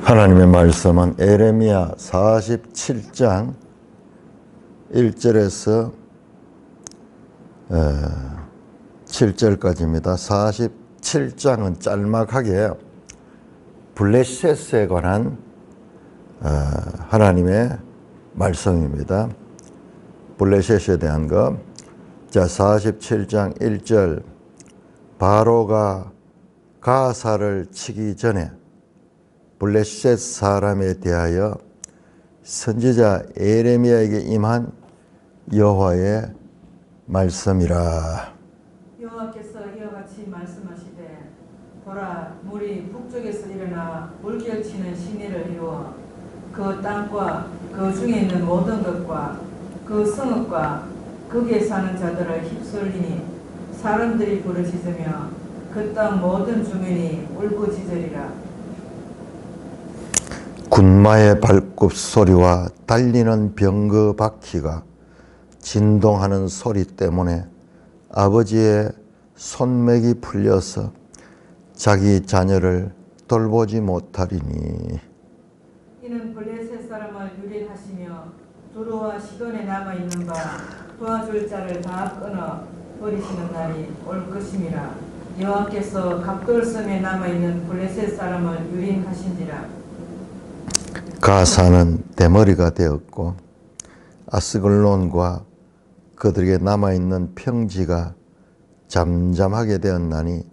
하나님의 말씀은 에레미야 47장 1절에서 7절까지입니다. 47장은 짤막하게 블레셋에 관한 하나님의 말씀입니다. 블레셋에 대한 것. 자, 47장 1절. 바로가 가사를 치기 전에 블레셋 사람에 대하여 선지자 에레미야에게 임한 여호와의 말씀이라. 여호와께서 이와 같이 말씀하시되, 보라, 물이 북쪽에서 일어나 물결치는 시내를 이루어 그 땅과 그 중에 있는 모든 것과 그 성읍과 거기에 사는 자들을 휩쓸리니 사람들이 부르짖으며 그 땅 모든 주민이 울부짖으리라. 군마의 발굽 소리와 달리는 병거 바퀴가 진동하는 소리 때문에 아버지의 손맥이 풀려서 자기 자녀를 돌보지 못하리니. 이는 블레셋 사람을 유린하시며 두루와 시돈에 남아있는 바 도와줄 자를 다 끊어 버리시는 날이 올 것임이라. 여호와께서 갑돌섬에 남아있는 블레셋 사람을 유린하신지라. 가사는 대머리가 되었고 아스글론과 그들에게 남아있는 평지가 잠잠하게 되었나니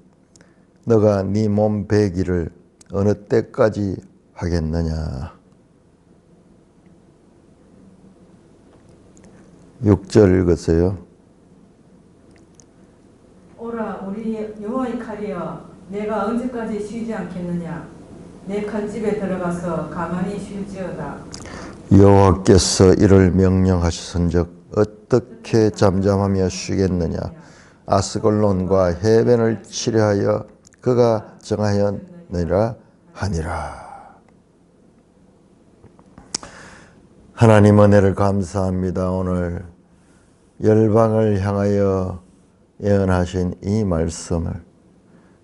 너가 네 몸 베기를 어느 때까지 하겠느냐. 6절 읽었어요. 오라, 우리 여호와의 칼이여, 내가 언제까지 쉬지 않겠느냐. 내 칼집에 들어가서 가만히 쉴지어다. 여호와께서 이를 명령하시선즉 어떻게 잠잠하며 쉬겠느냐. 아스글론과 해변을 치려하여 그가 정하였느니라 하니라. 하나님 은혜를 감사합니다. 오늘 열방을 향하여 예언하신 이 말씀을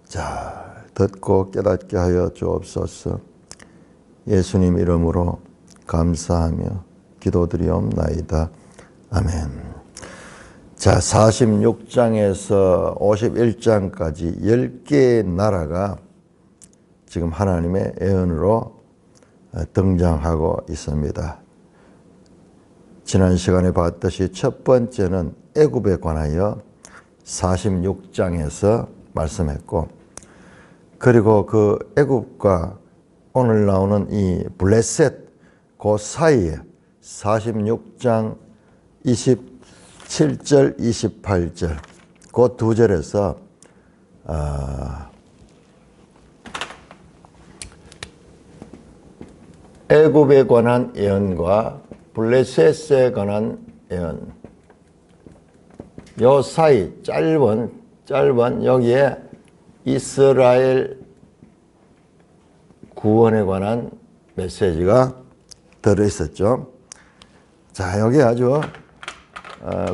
잘 듣고 깨닫게 하여 주옵소서. 예수님 이름으로 감사하며 기도드리옵나이다. 아멘. 자, 46장에서 51장까지 10개의 나라가 지금 하나님의 예언으로 등장하고 있습니다. 지난 시간에 봤듯이 첫 번째는 애굽에 관하여 46장에서 말씀했고, 그리고 그 애굽과 오늘 나오는 이 블레셋 그 사이에 46장 27절 28절 그 두 절에서 애굽에 관한 예언과 블레셋에 관한 예언, 요 사이 짧은 여기에 이스라엘 구원에 관한 메시지가 들어있었죠. 자, 여기 아주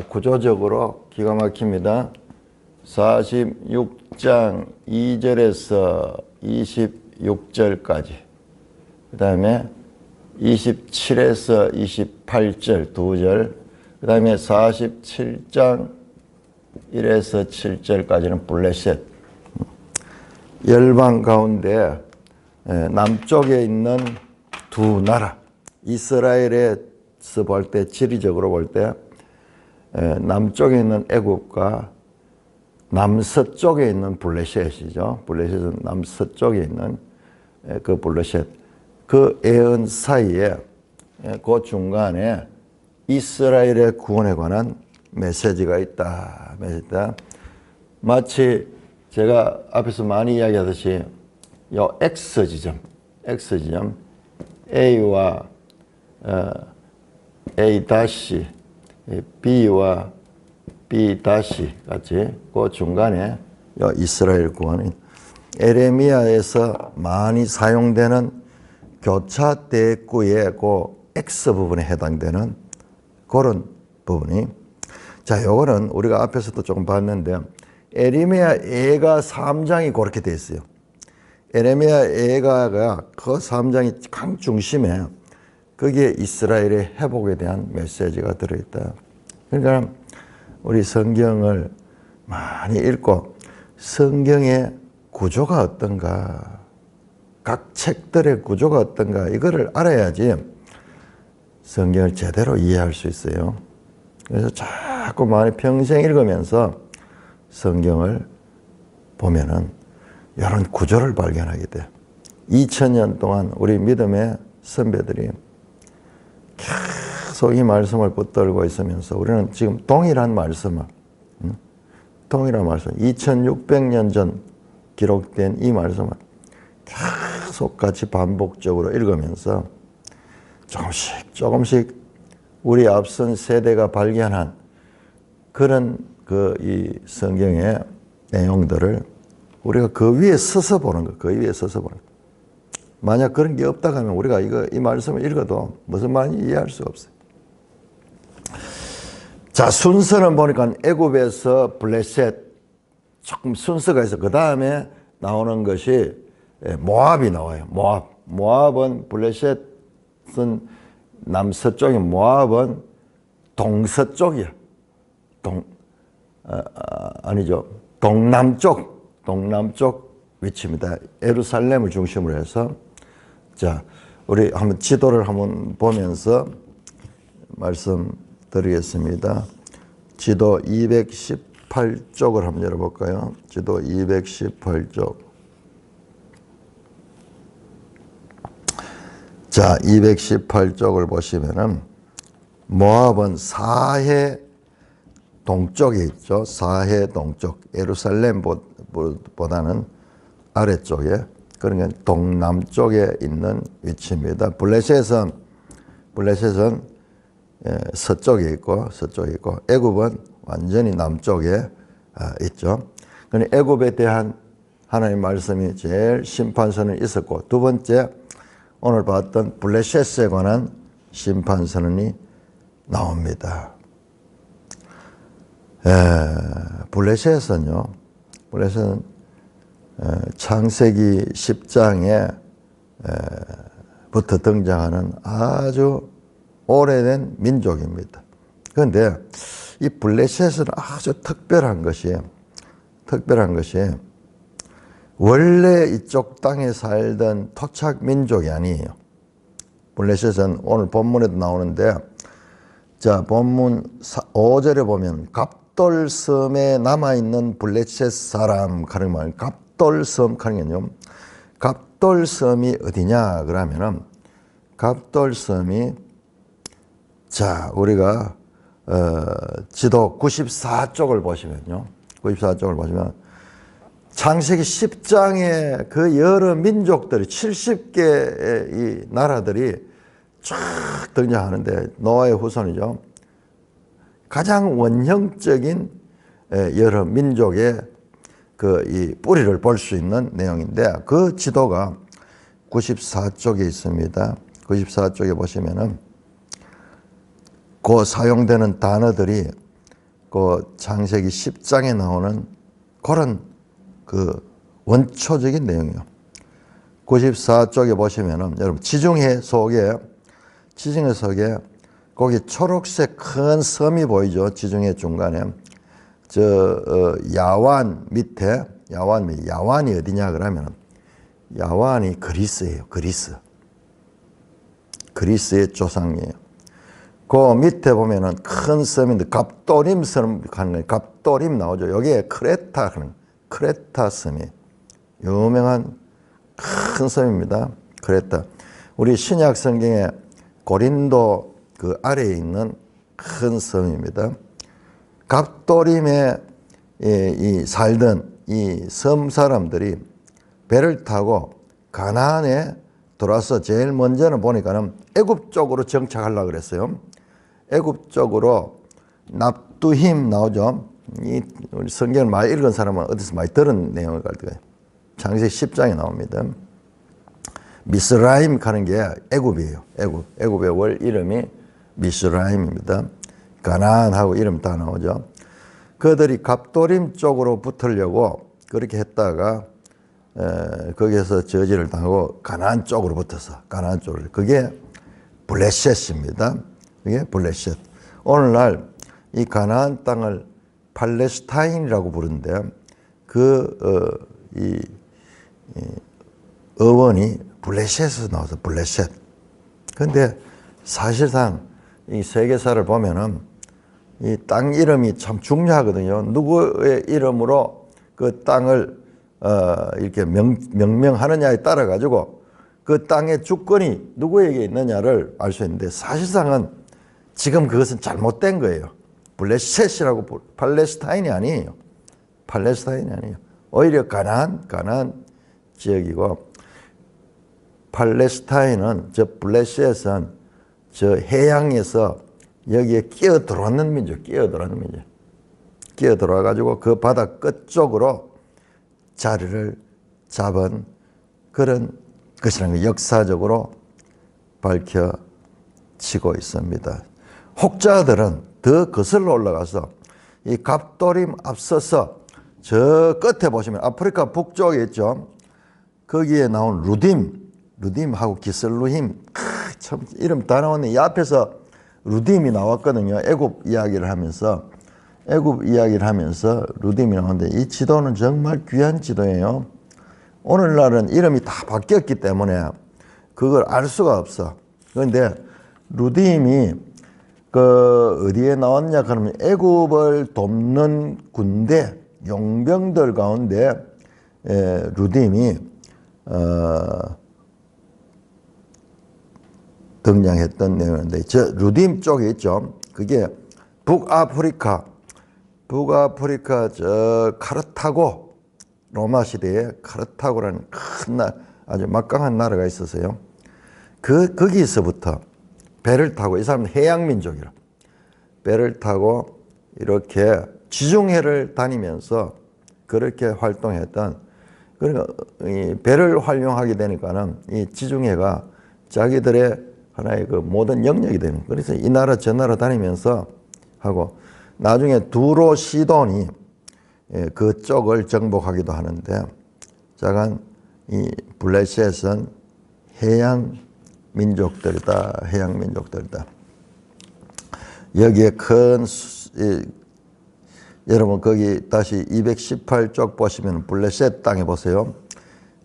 구조적으로 기가 막힙니다. 46장 2절에서 26절까지, 그 다음에 27에서 28절 두 절, 그 다음에 47장 1에서 7절까지는 블레셋. 열방 가운데 남쪽에 있는 두 나라, 이스라엘에서 볼 때, 지리적으로 볼 때 남쪽에 있는 애굽과 남서쪽에 있는 블레셋이죠. 블레셋은 남서쪽에 있는 그 블레셋. 그 예언 사이에 그 중간에 이스라엘의 구원에 관한 메시지가 있다. 마치 제가 앞에서 많이 이야기하듯이 요 X지점 A와 A 다시 B와 B 다시 같이 그 중간에 요 이스라엘 구원인 에레미야에서 많이 사용되는 교차 대구의 그 X 부분에 해당되는 그런 부분이. 자, 요거는 우리가 앞에서도 조금 봤는데 에레미야 애가 3장이 그렇게 돼 있어요. 에레미야 예가가 그 3장이 강 중심에 거기에 이스라엘의 회복에 대한 메시지가 들어있다. 그러니까 우리 성경을 많이 읽고 성경의 구조가 어떤가, 각 책들의 구조가 어떤가 이거를 알아야지 성경을 제대로 이해할 수 있어요. 그래서 자꾸 많이 평생 읽으면서 성경을 보면은 이런 구조를 발견하게 돼. 2000년 동안 우리 믿음의 선배들이 계속 이 말씀을 붙들고 있으면서 우리는 지금 동일한 말씀을, 동일한 말씀, 2600년 전 기록된 이 말씀을 계속 같이 반복적으로 읽으면서 조금씩 우리 앞선 세대가 발견한 그런 이 성경의 내용들을 우리가 그 위에 서서 보는 거, 그 위에 서서 보는 거. 만약 그런 게 없다고 하면 우리가 이 말씀을 읽어도 무슨 말인지 이해할 수가 없어요. 자, 순서는 보니까 애굽에서 블레셋 조금 순서가 있어. 그 다음에 나오는 것이 모압이 나와요. 모압은 블레셋은 남서쪽이 모압은 동서쪽이야. 아니죠. 동남쪽 위치입니다. 예루살렘을 중심으로 해서. 자, 우리 한번 지도를 한번 보면서 말씀드리겠습니다. 지도 218쪽을 한번 열어볼까요? 지도 218쪽. 자, 218쪽을 보시면은 모압은 사해 동쪽에 있죠. 사해 동쪽. 예루살렘보다는 아래쪽에, 그러니까 동남쪽에 있는 위치입니다. 블레셋은 서쪽에 있고 애굽은 완전히 남쪽에 있죠. 그러니까 애굽에 대한 하나님의 말씀이 제일 심판선언이 있었고, 두 번째 오늘 봤던 블레셋에 관한 심판선언이 나옵니다. 블레셋은 창세기 10장에 부터 등장하는 아주 오래된 민족입니다. 그런데 이 블레셋은 아주 특별한 것이 원래 이쪽 땅에 살던 토착 민족이 아니에요. 블레셋은 오늘 본문에도 나오는데, 자, 본문 5절에 보면 갑돌섬에 남아있는 블레셋 사람 하는 말, 갑돌섬 하는 게요. 갑돌섬이 어디냐 그러면은 갑돌섬이, 자, 우리가 지도 94쪽을 보시면요. 94쪽을 보시면 창세기 10장에 그 여러 민족들이 70개의 이 나라들이 쫙 등장하는데, 노아의 후손이죠. 가장 원형적인 여러 민족의 이 뿌리를 볼 수 있는 내용인데, 그 지도가 94쪽에 있습니다. 94쪽에 보시면은 그 사용되는 단어들이 그 창세기 10장에 나오는 그런 그 원초적인 내용이요. 94쪽에 보시면은 여러분 지중해 속에 거기 초록색 큰 섬이 보이죠. 지중해 중간에 야완 밑에 야완이 어디냐 그러면 야완이 그리스예요. 그리스의 조상이에요. 그 밑에 보면은 큰 섬인데 갑도림 섬 하는 거예요. 갑도림 나오죠. 여기에 크레타 섬이 유명한 큰 섬입니다. 크레타. 우리 신약 성경에 고린도 그 아래에 있는 큰 섬입니다. 갑도림에 살던 이 섬 사람들이 배를 타고 가나안에 들어와서 제일 먼저는 보니까는 애굽 쪽으로 정착하려고 그랬어요. 애굽 쪽으로 납두힘 나오죠. 우리 성경을 많이 읽은 사람은 어디서 많이 들은 내용을 가지고 창세기 10장에 나옵니다. 미스라임 가는 게 애굽이에요. 애굽의 월 이름이 미스라임입니다. 가나안하고 이름 다 나오죠. 그들이 갑도림 쪽으로 붙으려고 그렇게 했다가 거기에서 저지를 당하고 가나안 쪽으로 붙어서 가나안 쪽으로 그게 블레셋입니다. 이게 블레셋. 오늘날 이 가나안 땅을 팔레스타인이라고 부르는데 이 어원이 블레셋에서 나와서 블레셋. 근데 사실상 이 세계사를 보면은 이 땅 이름이 참 중요하거든요. 누구의 이름으로 그 땅을 이렇게 명명하느냐에 따라 가지고 그 땅의 주권이 누구에게 있느냐를 알 수 있는데 사실상은 지금 그것은 잘못된 거예요. 블레셋이라고 팔레스타인이 아니에요. 팔레스타인이 아니에요. 오히려 가나안 지역이고 팔레스타인은 블레셋은 저 해양에서 여기에 끼어 들어왔는 민족, 끼어 들어와 가지고 그 바다 끝쪽으로 자리를 잡은 그런 것이라는 게 역사적으로 밝혀지고 있습니다. 혹자들은 더 거슬러 올라가서 이 갑도림 앞서서 저 끝에 보시면 아프리카 북쪽에 있죠. 거기에 나온 루딤하고 기슬루힘, 참 이름 다 나오네. 이 앞에서 루딤이 나왔거든요. 애굽 이야기를 하면서 루딤이 나오는데 이 지도는 정말 귀한 지도예요. 오늘날은 이름이 다 바뀌었기 때문에 그걸 알 수가 없어. 그런데 루딤이 어디에 나왔냐 그러면 애굽을 돕는 군대 용병들 가운데 루딤이 등장했던 내용인데 저 루딤 쪽에 있죠. 그게 북아프리카 저 카르타고 로마 시대에 카르타고라는 큰 아주 막강한 나라가 있었어요. 거기서부터 배를 타고 이 사람은 해양민족이라 배를 타고 이렇게 지중해를 다니면서 그렇게 활동했던 그러니까 이 배를 활용하게 되니까는 이 지중해가 자기들의 하나의 그 모든 영역이 되는 그래서 이 나라 저 나라 다니면서 하고 나중에 두로 시돈이 그쪽을 정복하기도 하는데 자간 이 블레셋은 해양 민족들이다. 여기에 여러분 거기 다시 218쪽 보시면 블레셋 땅에 보세요.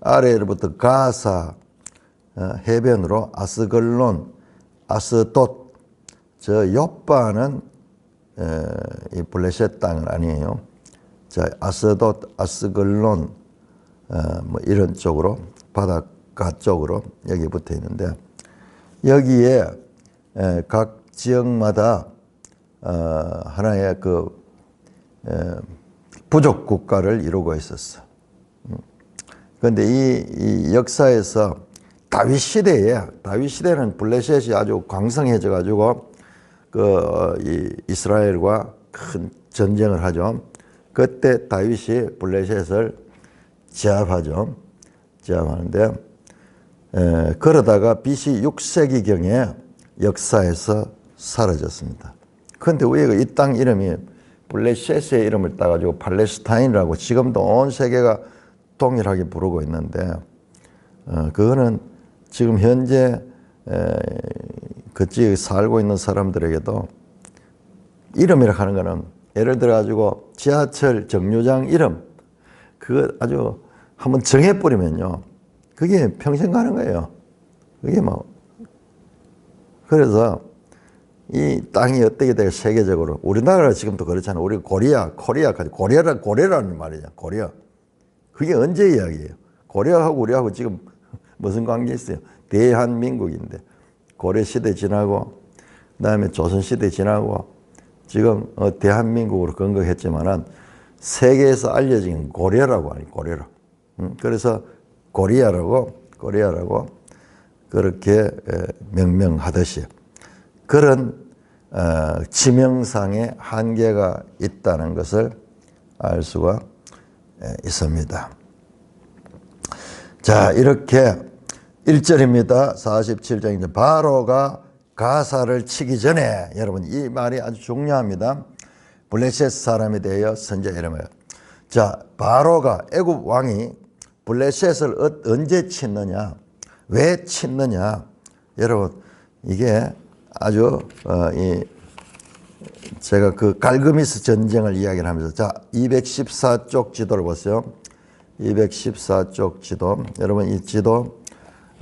아래로부터 가사 해변으로 아스글론, 아스돗 저 요바는 이 블레셋 땅은 아니에요. 자 아스돗, 아스글론 뭐 이런 쪽으로 바닷가 쪽으로 여기 붙어 있는데 여기에 각 지역마다 하나의 부족 국가를 이루고 있었어. 그런데 이 역사에서 다윗 시대는 블레셋이 아주 광성해져 가지고 이 이스라엘과 큰 전쟁을 하죠. 그때 다윗이 블레셋을 제압하죠. 제압하는데 그러다가 BC 6세기경에 역사에서 사라졌습니다. 그런데 왜 이 땅 이름이 블레셋의 이름을 따가지고 팔레스타인이라고 지금도 온 세계가 동일하게 부르고 있는데 그거는 지금 현재 그 지역에 살고 있는 사람들에게도 이름이라 하는 거는 예를 들어 가지고 지하철 정류장 이름 그거 아주 한번 정해버리면요 그게 평생 가는 거예요. 그게 뭐 그래서 이 땅이 어떻게 돼요? 세계적으로 우리나라가 지금도 그렇잖아요. 우리 고려라는 말이죠. 고려 그게 언제 이야기예요? 고려하고 우리하고 지금 무슨 관계 있어요? 대한민국인데 고려 시대 지나고 그다음에 조선 시대 지나고 지금 대한민국으로 건국했지만은 세계에서 알려진 고려라고 하니 고려라. 그래서 고리아라고 그렇게 명명하듯이 그런 지명상의 한계가 있다는 것을 알 수가 있습니다. 자, 이렇게 1절입니다. 47장인데 바로가 가사를 치기 전에 여러분 이 말이 아주 중요합니다. 블레셋 사람에 대하여 선지자 이름을 자 바로가 애굽 왕이 블레셋을 언제 치느냐, 왜 치느냐. 여러분, 이게 아주 제가 그 갈그미스 전쟁을 이야기를 하면서, 자, 214쪽 지도를 보세요. 214쪽 지도. 여러분, 이 지도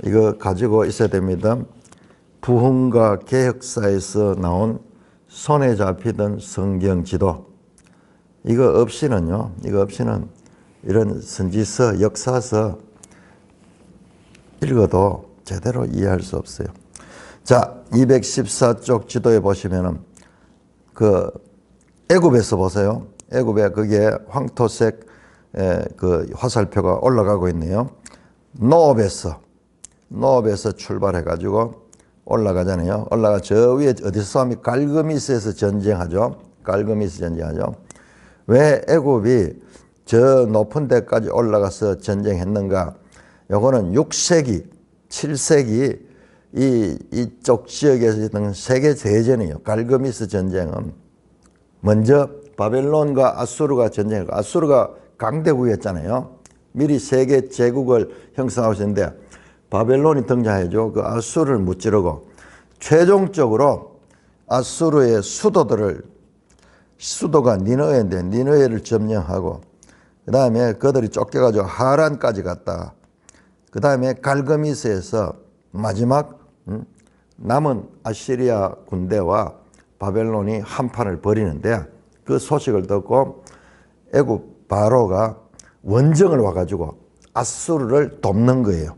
이거 가지고 있어야 됩니다. 부흥과 개혁사에서 나온 손에 잡히던 성경 지도. 이거 없이는 이런 선지서, 역사서 읽어도 제대로 이해할 수 없어요. 자, 214쪽 지도에 보시면은 그 애굽에서 보세요. 애굽에 그게 황토색 그 화살표가 올라가고 있네요. 노업에서 출발해 가지고 올라가잖아요. 올라가 저 위에 어디서 하면 갈그미스에서 전쟁하죠. 갈그미스 전쟁하죠. 왜 애굽이 저 높은 데까지 올라가서 전쟁했는가? 요거는 6세기, 7세기 이쪽 지역에서 있던 세계 대전이에요. 갈그미스 전쟁은 먼저 바벨론과 아수르가 전쟁했고, 아수르가 강대국이었잖아요. 미리 세계 제국을 형성하고 있었는데 바벨론이 등장해죠. 그 아수르를 무찌르고 최종적으로 아수르의 수도가 니느웨인데 니느웨를 점령하고, 그 다음에 그들이 쫓겨가지고 하란까지 갔다. 그 다음에 갈그미스에서 마지막 남은 아시리아 군대와 바벨론이 한판을 벌이는데, 그 소식을 듣고 애굽 바로가 원정을 와가지고 아수르를 돕는 거예요.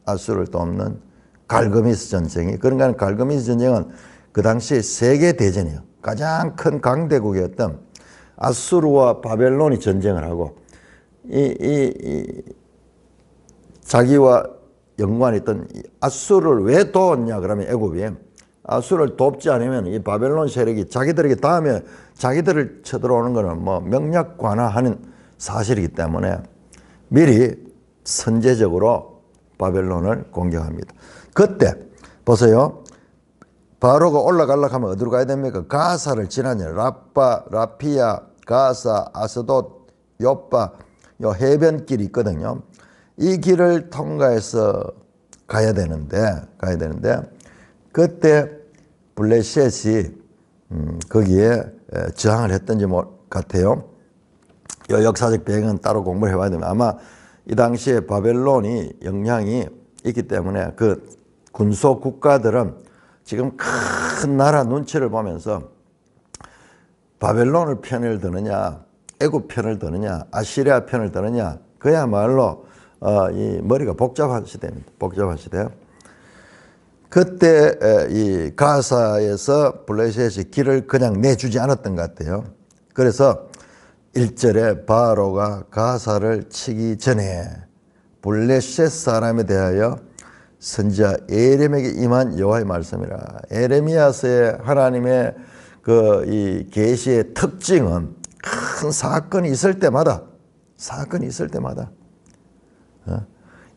아수르를 돕는 갈그미스 전쟁이. 그러니까 갈그미스 전쟁은 그 당시에 세계 대전이에요. 가장 큰 강대국이었던 아수르와 바벨론이 전쟁을 하고, 자기와 연관이 있던 아수르를 왜 도왔냐 그러면, 애굽이 아수르를 돕지 않으면 이 바벨론 세력이 자기들에게 다음에 자기들을 쳐들어오는 것은 뭐 명약관화하는 사실이기 때문에 미리 선제적으로 바벨론을 공격합니다. 그때 보세요. 바로가 올라가려고 하면 어디로 가야 됩니까? 가사를 지나냐. 라피아, 가사, 아스돗, 요빠, 요 해변길이 있거든요. 이 길을 통과해서 가야 되는데 그때 블레셋이 거기에 저항을 했던지 같아요. 이 역사적 배경은 따로 공부를 해봐야 됩니다. 아마 이 당시에 바벨론이 영향이 있기 때문에 그 군소 국가들은 지금 큰 나라 눈치를 보면서 바벨론을 편을 드느냐, 애굽 편을 드느냐, 아시리아 편을 드느냐, 그야말로 이 머리가 복잡한 시대입니다. 복잡한 시대요. 그때 이 가사에서 블레셋이 길을 그냥 내주지 않았던 것 같아요. 그래서 1절에 바로가 가사를 치기 전에 블레셋 사람에 대하여 선지자 에레미야에게 임한 여호와의 말씀이라. 에레미야서의 하나님의 그 이 계시의 특징은 큰 사건이 있을 때마다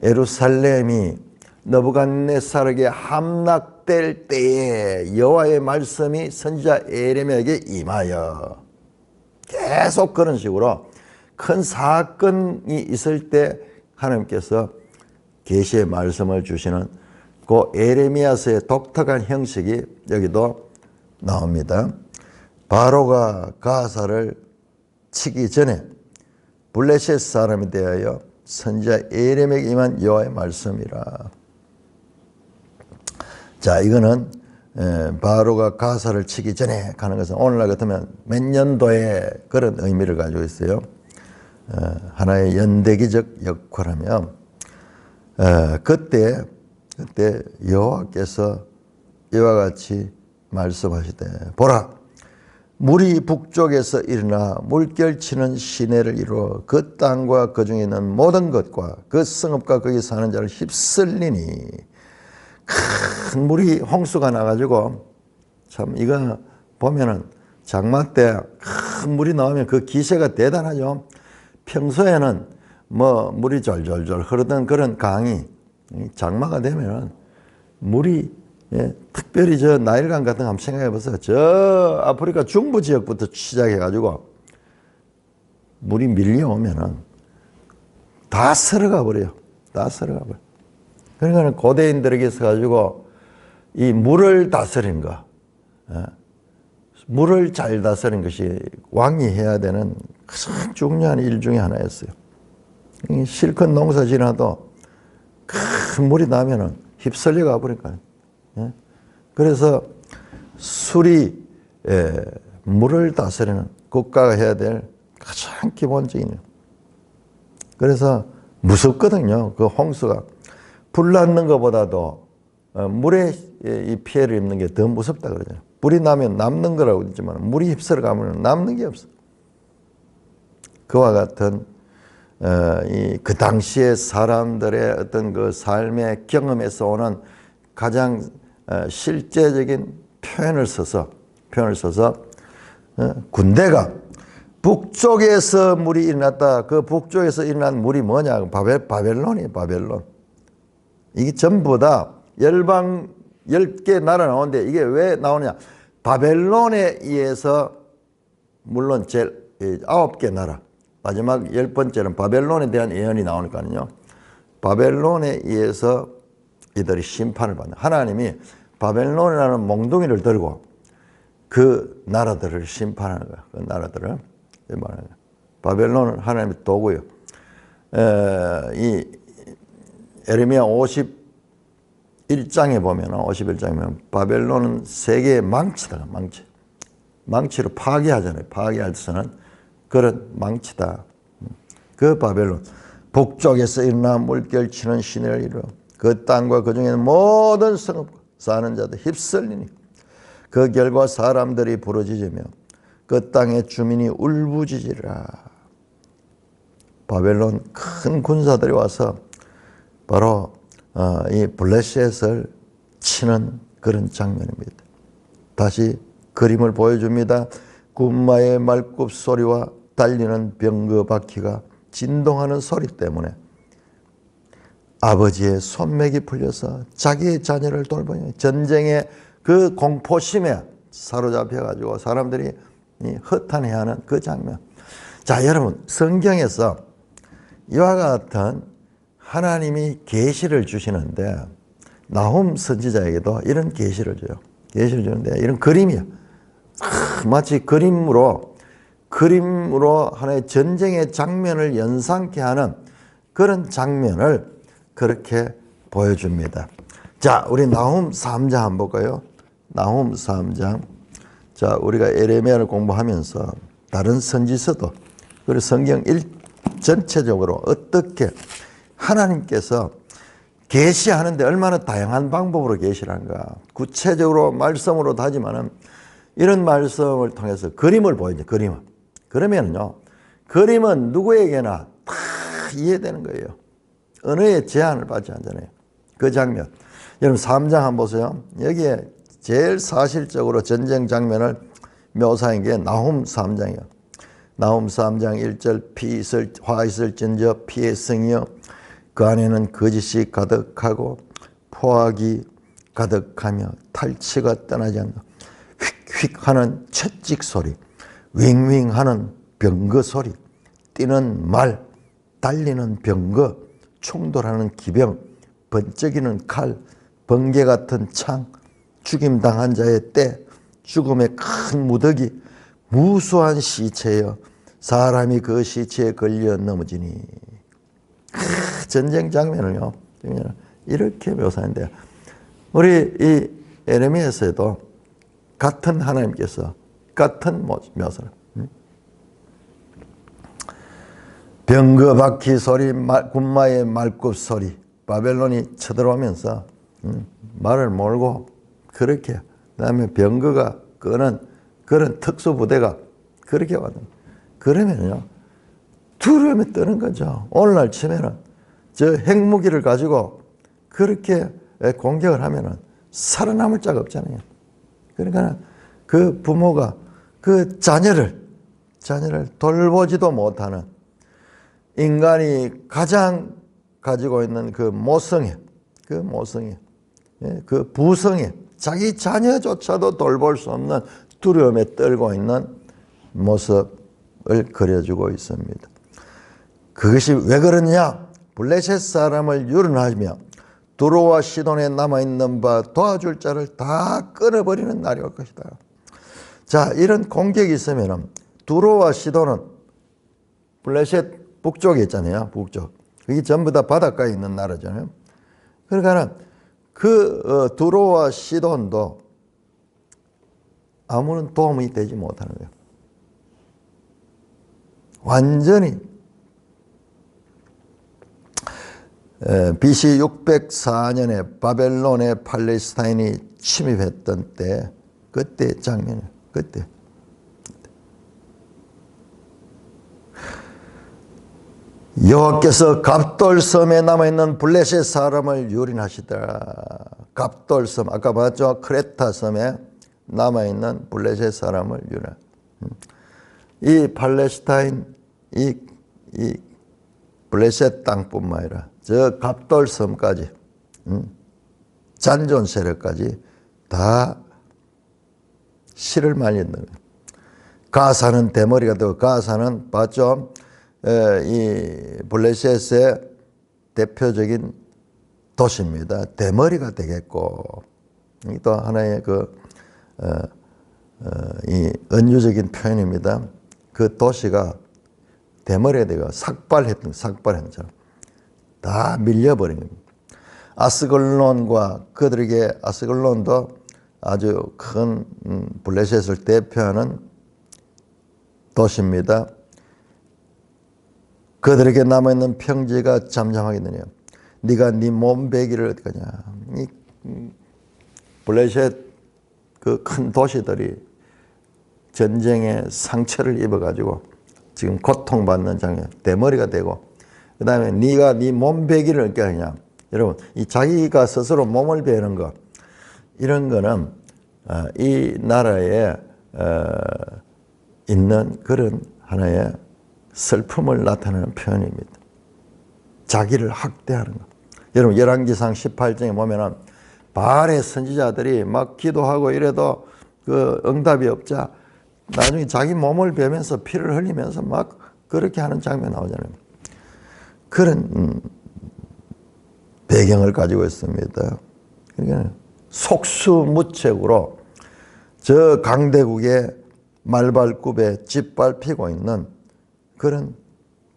예루살렘이 느부갓네살에게 함락될 때에 여호와의 말씀이 선지자 에레미야에게 임하여, 계속 그런 식으로 큰 사건이 있을 때 하나님께서 계시의 말씀을 주시는 그 에레미야서의 독특한 형식이 여기도 나옵니다. 바로가 가사를 치기 전에 블레셋 사람에 대하여 선지자 에레미야에게 임한 여호와의 말씀이라. 자, 이거는 바로가 가사를 치기 전에 가는 것은 오늘날 같으면 몇 년도에 그런 의미를 가지고 있어요. 하나의 연대기적 역할하며, 그때 여호와께서 이와 같이 말씀하시되, 보라, 물이 북쪽에서 일어나 물결치는 시내를 이루어 그 땅과 그 중에 있는 모든 것과 그 성읍과 거기 사는 자를 휩쓸리니. 큰 물이 홍수가 나가지고, 참 이거 보면은 장마 때 큰 물이 나오면 그 기세가 대단하죠. 평소에는 뭐 물이 졸졸졸 흐르던 그런 강이 장마가 되면은 물이, 특별히 저 나일강 같은 거 한번 생각해 보세요. 저 아프리카 중부 지역부터 시작해 가지고 물이 밀려오면은 다 쓸어가 버려요. 다 쓸어가 버려. 그러니까 고대인들에게서 가지고 이 물을 다스리는 거, 물을 잘 다스리는 것이 왕이 해야 되는 가장 중요한 일 중에 하나였어요. 실컷 농사 지나도 큰 물이 나면은 휩쓸려 가버리니까요. 그래서 술이 물을 다스리는 국가가 해야 될 가장 기본적인 일. 그래서 무섭거든요. 그 홍수가 불 났는 것보다도 물에 이 피해를 입는 게 더 무섭다 그러잖아요. 불이 나면 남는 거라고 했지만 물이 휩쓸어 가면 남는 게 없어. 그와 같은 그 당시의 사람들의 어떤 그 삶의 경험에서 오는 가장 실제적인 표현을 써서 군대가 북쪽에서 물이 일어났다. 그 북쪽에서 일어난 물이 뭐냐? 바벨론이에요. 바벨론. 이게 전부 다 열방 10개 나라 나오는데 이게 왜 나오냐? 바벨론에 의해서 물론 제일 9개 나라. 마지막 10번째는 바벨론에 대한 예언이 나오니까요. 바벨론에 의해서 이들이 심판을 받는. 하나님이 바벨론이라는 몽둥이를 들고 그 나라들을 심판하는 거야. 그 나라들을. 바벨론은 하나님의 도구요. 이 에레미야 51장에 보면 바벨론은 세계의 망치다. 망치로 파괴하잖아요. 파괴할 때는 그런 망치다. 그 바벨론 북쪽에서 일어나 물결치는 시내를 이루어 그 땅과 그 중에는 모든 성읍과 사는 자들 휩쓸리니 그 결과 사람들이 부르짖으며 그 땅의 주민이 울부짖으리라. 바벨론 큰 군사들이 와서 바로 이 블레셋을 치는 그런 장면입니다. 다시 그림을 보여줍니다. 군마의 말굽 소리와 달리는 병거 바퀴가 진동하는 소리 때문에 아버지의 손맥이 풀려서 자기의 자녀를 돌보니 전쟁의 그 공포심에 사로잡혀가지고 사람들이 허탄해하는 그 장면. 자, 여러분, 성경에서 이와 같은 하나님이 계시를 주시는데 나훔 선지자에게도 이런 계시를 줘요. 계시를 주는데 이런 그림이야. 마치 그림으로 하나의 전쟁의 장면을 연상케 하는 그런 장면을 그렇게 보여줍니다. 자, 우리 나훔 3장 한번 볼까요? 나훔 3장. 자, 우리가 에레미야를 공부하면서 다른 선지서도 그리고 성경 전체적으로 어떻게 하나님께서 계시하는데 얼마나 다양한 방법으로 계시를 하는가. 구체적으로 말씀으로도 하지만은 이런 말씀을 통해서 그림을 보여줘요. 그림을. 그러면요, 그림은 누구에게나 다 이해되는 거예요. 언어의 제한을 받지 않잖아요. 그 장면. 여러분 3장 한번 보세요. 여기에 제일 사실적으로 전쟁 장면을 묘사한 게 나훔 3장이에요. 나훔 3장 1절 화 있을진저 피의 성이여 그 안에는 거짓이 가득하고 포악이 가득하며 탈취가 떠나지 않는다. 휙휙 하는 채찍 소리, 윙윙 하는 병거 소리, 뛰는 말, 달리는 병거, 충돌하는 기병, 번쩍이는 칼, 번개 같은 창, 죽임당한 자의 때, 죽음의 큰 무더기, 무수한 시체여 사람이 그 시체에 걸려 넘어지니. 전쟁 장면을요 이렇게 묘사하는데요. 우리 이 에레미야에서도 같은 하나님께서 같은 묘사를 병거 바퀴 소리, 군마의 말굽 소리, 바벨론이 쳐들어오면서 말을 몰고 그렇게 그다음에 병거가 끄는 그런 특수부대가 그렇게 왔다. 그러면요 두려움에 떠는 거죠. 오늘날 치면은 저 핵무기를 가지고 그렇게 공격을 하면은 살아남을 자가 없잖아요. 그러니까 그 부모가 그 자녀를 돌보지도 못하는 인간이 가장 가지고 있는 그 모성애, 그 부성애, 자기 자녀조차도 돌볼 수 없는 두려움에 떨고 있는 모습을 그려주고 있습니다. 그것이 왜 그러냐? 블레셋 사람을 유론하며 두로와 시돈에 남아있는 바 도와줄 자를 다 끊어버리는 날이 올 것이다. 자, 이런 공격이 있으면 두로와 시돈은 블레셋 북쪽에 있잖아요. 북쪽. 그게 전부 다 바닷가에 있는 나라잖아요. 그러니까 두로와 시돈도 아무런 도움이 되지 못하는 거예요. 완전히 BC 604년에 바벨론에 팔레스타인이 침입했던 때, 그때 장면이에요. 그때. 여호와께서 갑돌섬에 남아있는 블레셋 사람을 유린하시더라. 갑돌섬, 아까 봤죠? 크레타 섬에 남아있는 블레셋 사람을 유린. 이 팔레스타인, 이 블레셋 땅뿐만 아니라 저 갑돌섬까지, 잔존 세력까지 다 실을 말리는 거예요. 가사는 대머리가 되고, 가사는 봤죠? 이 블레셋의 대표적인 도시입니다. 대머리가 되겠고, 또 하나의 이 은유적인 표현입니다. 그 도시가 대머리가 되고 삭발했던 것처럼 다 밀려버린 겁니다. 아스글론과 그들에게, 아스글론도 아주 큰 블레셋을 대표하는 도시입니다. 그들에게 남아있는 평지가 잠잠하겠느냐. 네가 네 몸베기를 어디 가냐. 이 블레셋 그 큰 도시들이 전쟁에 상처를 입어가지고 지금 고통받는 장면, 대머리가 되고, 그 다음에 네가 네 몸베기를 어떻게 하냐. 여러분, 이 자기가 스스로 몸을 베는 거, 이런 거는 이 나라에 있는 그런 하나의 슬픔을 나타내는 표현입니다. 자기를 학대하는 거. 여러분, 열왕기상 18장에 보면은 바알의 선지자들이 막 기도하고 이래도 그 응답이 없자 나중에 자기 몸을 베면서 피를 흘리면서 막 그렇게 하는 장면이 나오잖아요. 그런 배경을 가지고 있습니다. 그러니까 속수무책으로 저 강대국의 말발굽에 짓밟히고 있는 그런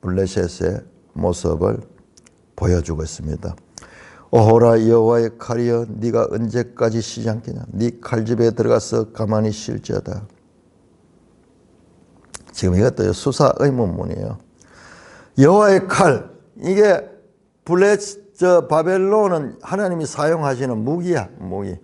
블레셋의 모습을 보여주고 있습니다. 오호라 여호와의 칼이여, 네가 언제까지 쉬지 않겠냐. 네 칼집에 들어가서 가만히 쉴지어다. 지금 이것도 수사 의문문이에요. 여호와의 칼, 이게 바벨론은 하나님이 사용하시는 무기야, 무기.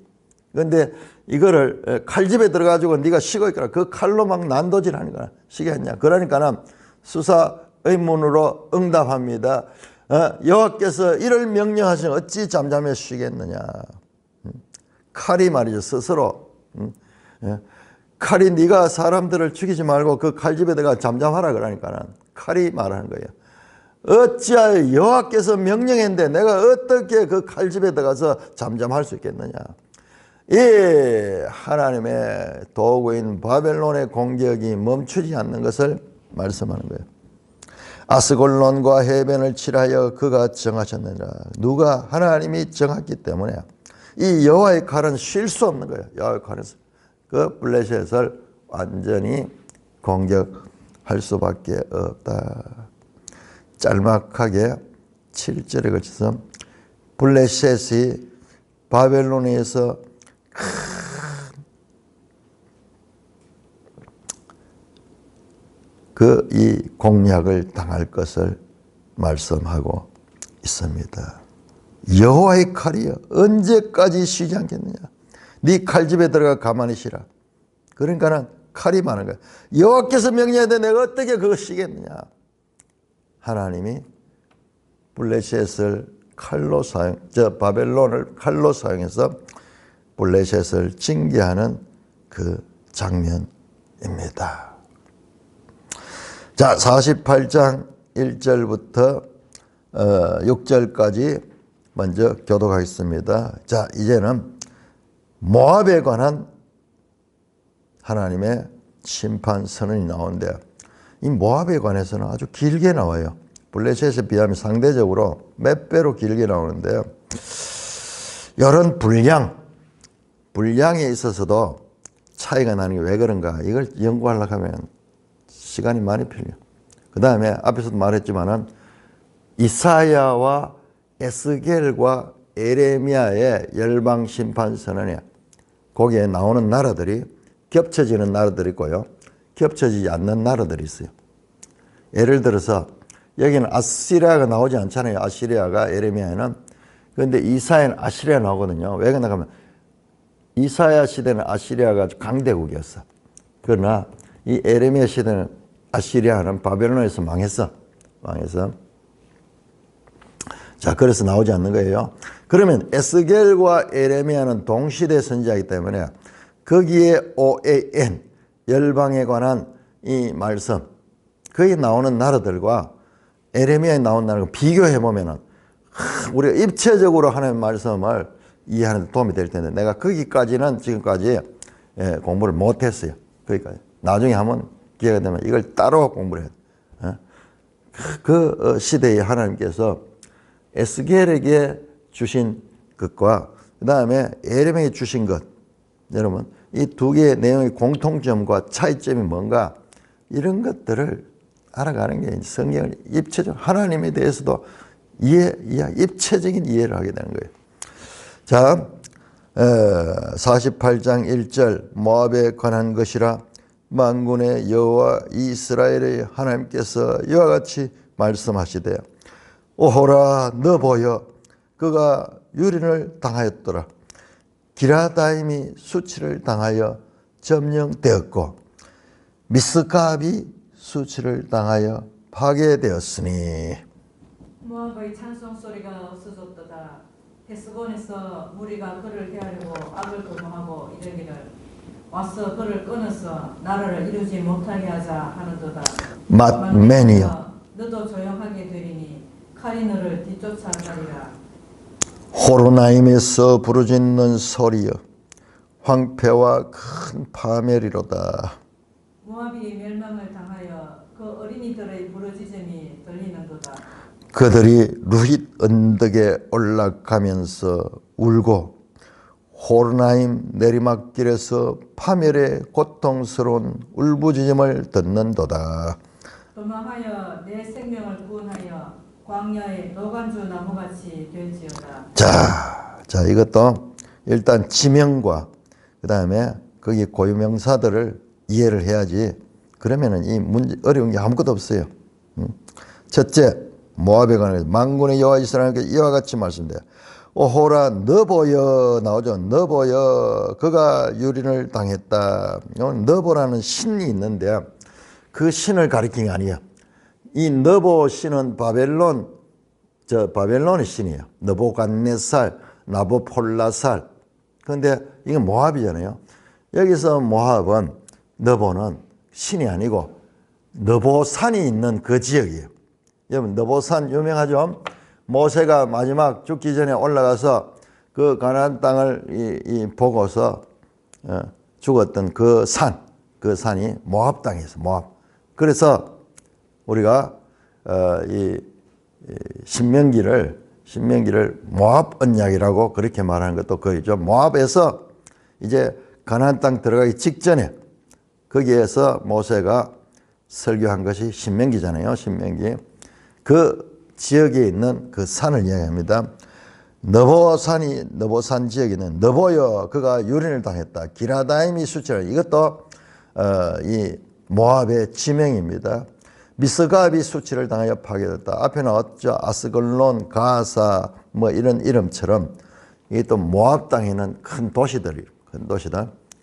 그런데 이거를 칼집에 들어가지고 네가 쉬고 있거라. 그 칼로 막 난도질하는 거야. 쉬겠냐. 그러니까는 수사 의문으로 응답합니다. 여호와께서 이를 명령하시면 어찌 잠잠해 쉬겠느냐. 칼이 말이죠, 스스로. 칼이 네가 사람들을 죽이지 말고 그 칼집에 들어가 잠잠하라 그러니까는 칼이 말하는 거예요. 어찌하여 여호와께서 명령했는데 내가 어떻게 그 칼집에 들어가서 잠잠할 수 있겠느냐. 이 하나님의 도구인 바벨론의 공격이 멈추지 않는 것을 말씀하는 거예요. 아스골론과 해변을 칠하여 그가 정하셨느니라. 누가? 하나님이 정했기 때문에 이 여호와의 칼은 쉴 수 없는 거예요. 여호와의 칼은 그 블레셋을 완전히 공격할 수밖에 없다. 짤막하게 7절에 걸쳐서 블레셋이 바벨론에서 이 공략을 당할 것을 말씀하고 있습니다. 여호와의 칼이여, 언제까지 쉬지 않겠느냐. 네 칼집에 들어가 가만히 쉬라. 그러니까는 칼이 많은 거야. 여호와께서 명령하되 내가 어떻게 그거 쉬겠느냐. 하나님이 블레셋을 칼로 바벨론을 칼로 사용해서 블레셋을 징계하는 그 장면입니다. 자, 48장 1절부터 6절까지 먼저 교독하겠습니다. 자, 이제는 모압에 관한 하나님의 심판 선언이 나오는데, 이 모압에 관해서는 아주 길게 나와요. 블레셋에 비하면 상대적으로 몇 배로 길게 나오는데요. 이런 분량에 있어서도 차이가 나는 게 왜 그런가, 이걸 연구하려고 하면 시간이 많이 필요. 그 다음에 앞에서도 말했지만은 이사야와 에스겔과 에레미야의 열방 심판 선언에 거기에 나오는 나라들이 겹쳐지는 나라들이 있고요, 겹쳐지지 않는 나라들이 있어요. 예를 들어서 여기는 아시리아가 나오지 않잖아요. 아시리아가 에레미야에는. 그런데 이사야는 아시리아 나오거든요. 왜 그러냐 하면 이사야 시대는 아시리아가 강대국이었어. 그러나 이 에레미야 시대는 아시리아는 바벨론에서 망했어. 자, 그래서 나오지 않는 거예요. 그러면 에스겔과 에레미야는 동시대 선지자이기 때문에 거기에 OAN, 열방에 관한 이 말씀, 거기 나오는 나라들과 에레미야에 나온 나라를 비교해보면은 우리가 입체적으로 하나님의 말씀을 이해하는 데 도움이 될 텐데, 내가 거기까지는 지금까지 공부를 못했어요. 거기까지. 나중에 한번 기회가 되면 이걸 따로 공부를 해야 돼. 그 시대에 하나님께서 에스겔에게 주신 것과 그 다음에 에레미야에게 주신 것, 여러분 이 두 개의 내용의 공통점과 차이점이 뭔가, 이런 것들을 알아가는 게 성경을 입체적, 하나님에 대해서도 입체적인 이해를 하게 되는 거예요. 자, 48장 1절, 모압에 관한 것이라 만군의 여호와 이스라엘의 하나님께서 이와 같이 말씀하시되, 오호라 너 보여 그가 유린을 당하였더라. 기라다임이 수치를 당하여 점령되었고 미스갑이 수치를 당하여 파괴되었으니. 모압의 찬송 소리가 없어졌도다. 헤스본에서 무리가 그를 헤아리고 악을 도모하고 이르기를 와서 그를 끊어서 나라를 이루지 못하게 하자 하는도다. 맏맨이여 너도 조용하게 되리니 칼이 너를 뒤쫓아가리라. 호로나임에서 부르짖는 소리여 황폐와 큰 파멸이로다. 모압이 멸망을 당하여 그 어린이들의 부르짖음이 들리는도다. 그들이 루힛 언덕에 올라가면서 울고 호로나임 내리막길에서 파멸의 고통스러운 울부짖음을 듣는도다. 도망하여 내 생명을 구원하여 광야의 노간주 나무같이 될지어다. 자, 이것도 일단 지명과 그 다음에 거기 고유명사들을 이해를 해야지. 그러면은 이 문제 어려운 게 아무것도 없어요. 첫째, 모압에 관해서 만군의 여호와 이스라엘께 이와 같이 말씀돼요. 오호라 너 보여 나오죠. 너 보여 그가 유린을 당했다. 너보라는 신이 있는데 그 신을 가리킨 게 아니에요. 이 너보 신은 바벨론의 신이에요. 느부갓네살, 나부폴라살. 그런데 이건 모압이잖아요. 여기서 모압은 너보는 신이 아니고 너보산이 있는 그 지역이에요. 여러분 너보산 유명하죠? 모세가 마지막 죽기 전에 올라가서 그 가나안 땅을 보고서 죽었던 그 산이 모압 땅이었어요. 모압. 그래서 우리가 이 신명기를 모압 언약이라고 그렇게 말하는 것도 거의죠. 모압에서 이제 가나안 땅 들어가기 직전에 거기에서 모세가 설교한 것이 신명기잖아요. 신명기. 그 지역에 있는 그 산을 이야기합니다. 너보산 지역에 있는 너보여 그가 유린을 당했다. 기라다임이 수치를. 이것도 이 모압의 지명입니다. 미스갑이 수치를 당하여 파괴됐다. 앞에 나왔죠. 아스글론, 가사 뭐 이런 이름처럼 이게 또 모압 땅에 있는 큰 도시들.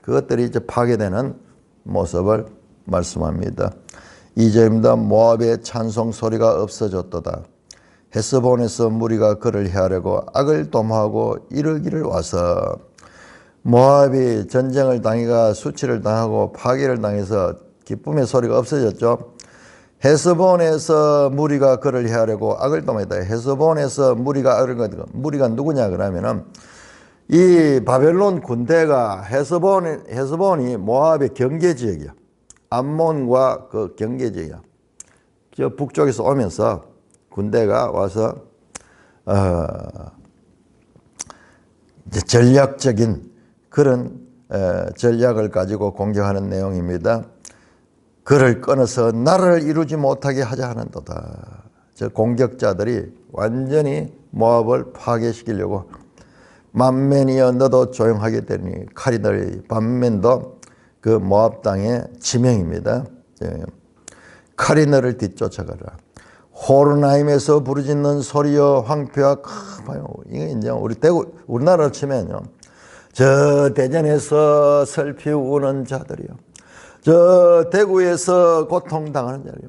그것들이 이제 파괴되는 모습을 말씀합니다. 2절입니다. 모압의 찬송 소리가 없어졌도다. 헤스본에서 무리가 그를 헤아려고 악을 도모하고 이르기를 와서. 모압이 전쟁을 당해가 수치를 당하고 파괴를 당해서 기쁨의 소리가 없어졌죠. 헤스본에서 무리가 그를 헤아려고 악을 도모했다. 헤스본에서 무리가 악을 도모했다. 무리가 누구냐 그러면은 이 바벨론 군대가 헤스본이 모압의 경계 지역이야. 암몬과 그 경계 지역이야. 저 북쪽에서 오면서 군대가 와서 이제 전략적인 그런 전략을 가지고 공격하는 내용입니다. 그를 끊어서 나라를 이루지 못하게 하자 하는도다. 저 공격자들이 완전히 모압을 파괴시키려고 만맨이여 너도 조용하게 되니 카리널 반면도 그 모압 땅의 지명입니다. 카리널을 뒤쫓아가라. 호르나임에서 부르짖는 소리여 황폐와 봐요. 이게 이제 우리나라로 치면요. 저 대전에서 슬피 우는 자들이요. 저 대구에서 고통당하는 자들이요.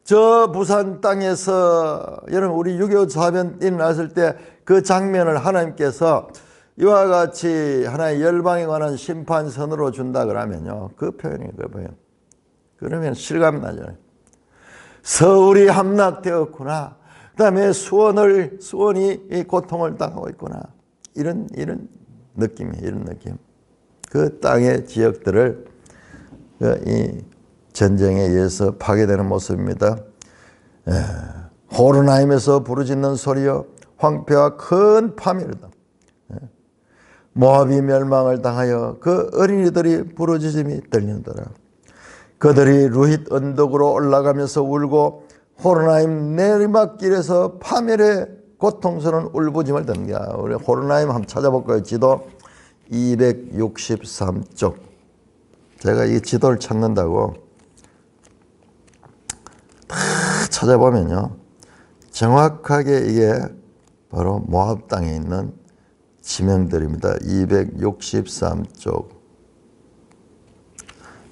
저 부산 땅에서 여러분 우리 6.25 사변 일어났을 때 그 장면을 하나님께서 이와 같이 하나의 열방에 관한 심판선으로 준다 그러면요. 그 표현이 그 표현. 그러면 실감 나잖아요. 서울이 함락되었구나. 그다음에 수원이 이 고통을 당하고 있구나. 이런 느낌이에요. 이런 느낌. 그 땅의 지역들을 이 전쟁에 의해서 파괴되는 모습입니다. 호르나임에서 부르짖는 소리여 황폐와 큰 파멸이다. 모압이 멸망을 당하여 그 어린이들이 부르짖음이 들리더라. 그들이 루힛 언덕으로 올라가면서 울고 호르나임 내리막길에서 파멸의 고통스러운 울부짖음을 듣는 거야. 우리 호르나임 한번 찾아볼까요? 지도 263쪽. 제가 이 지도를 찾는다고 다 찾아보면요. 정확하게 이게 바로 모압 땅에 있는 지명들입니다. 263쪽.